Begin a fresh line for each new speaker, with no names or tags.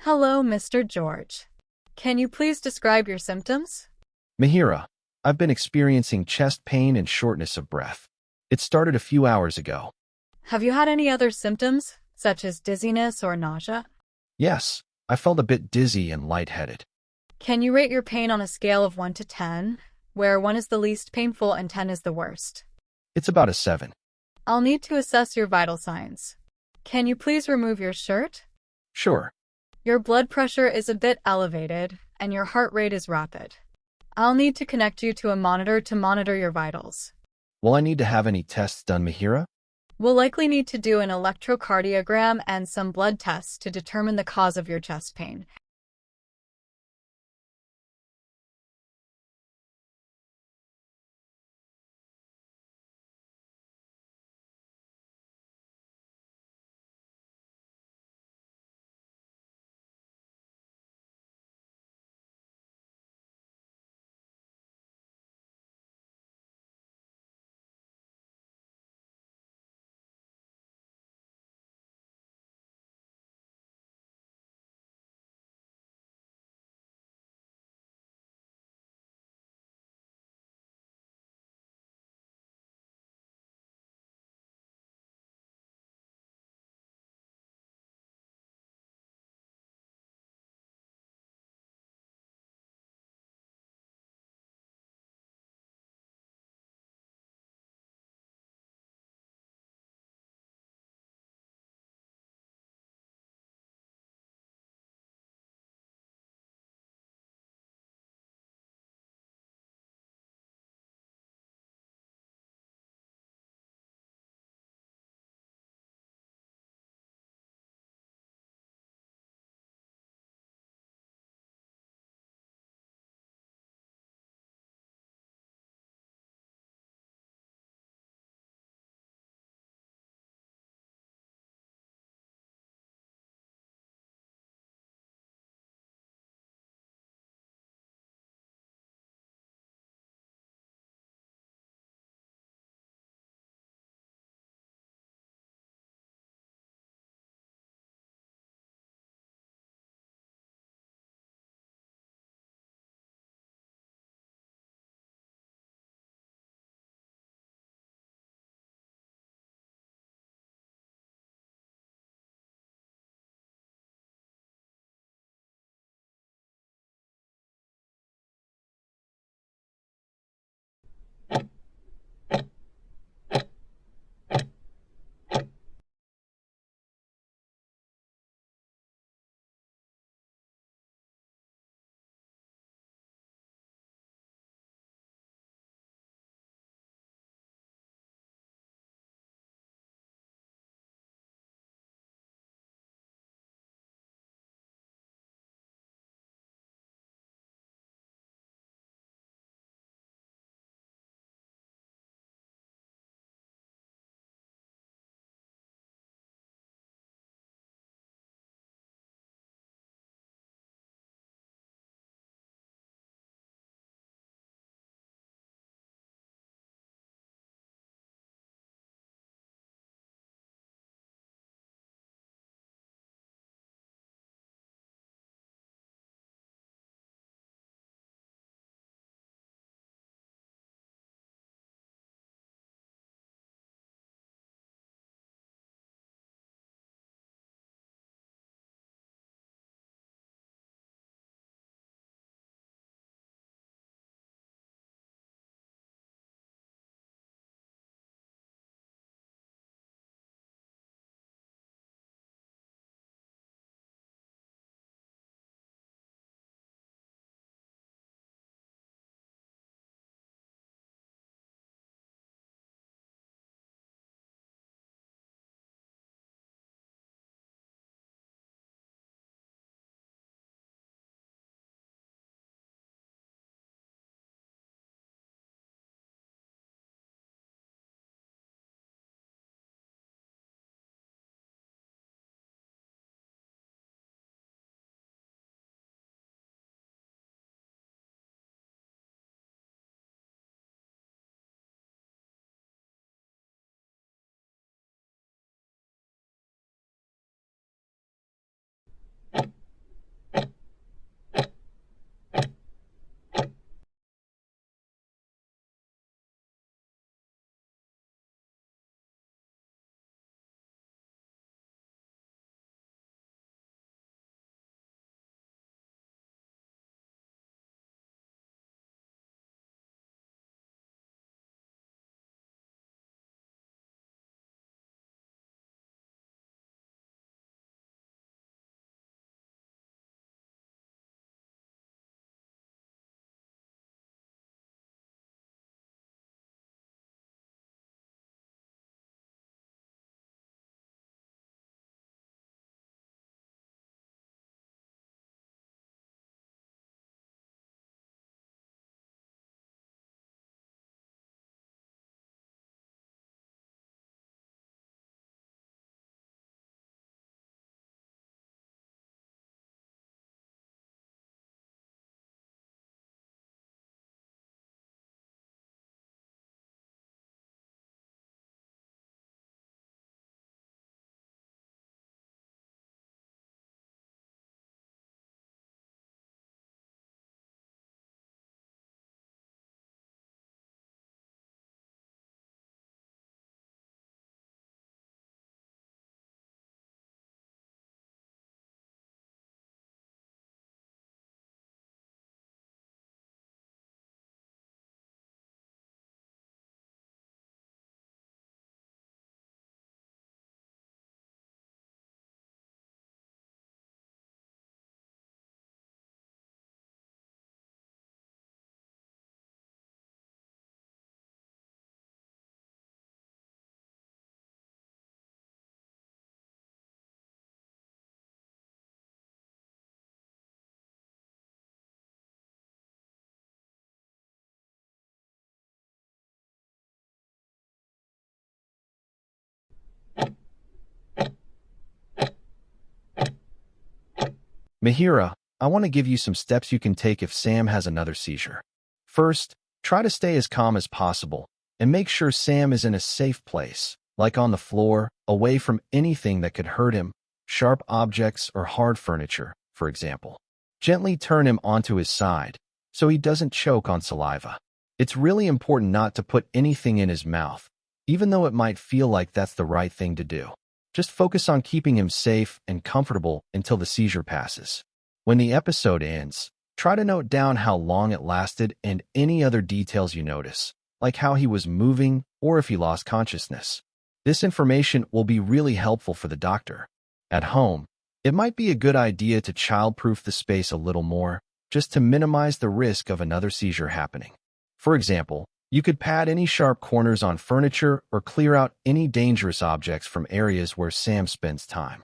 Hello, Mr. George. Can you please describe your symptoms?
Mihira, I've been experiencing chest pain and shortness of breath. It started a few hours ago.
Have you had any other symptoms, such as dizziness or nausea?
Yes, I felt a bit dizzy and lightheaded.
Can you rate your pain on a scale of 1 to 10, where 1 is the least painful and 10 is the worst?
It's about a 7.
I'll need to assess your vital signs. Can you please remove your shirt?
Sure.
Your blood pressure is a bit elevated, and your heart rate is rapid. I'll need to connect you to a monitor to monitor your vitals.
Will I need to have any tests done, Mihira?
We'll likely need to do an electrocardiogram and some blood tests to determine the cause of your chest pain.
Mihira, I want to give you some steps you can take if Sam has another seizure. First, try to stay as calm as possible and make sure Sam is in a safe place, like on the floor, away from anything that could hurt him, sharp objects or hard furniture, for example. Gently turn him onto his side so he doesn't choke on saliva. It's really important not to put anything in his mouth, even though it might feel like that's the right thing to do. Just focus on keeping him safe and comfortable until the seizure passes. When the episode ends, try to note down how long it lasted and any other details you notice, like how he was moving or if he lost consciousness. This information will be really helpful for the doctor. At home, it might be a good idea to child-proof the space a little more, just to minimize the risk of another seizure happening. For example, you could pad any sharp corners on furniture or clear out any dangerous objects from areas where Sam spends time.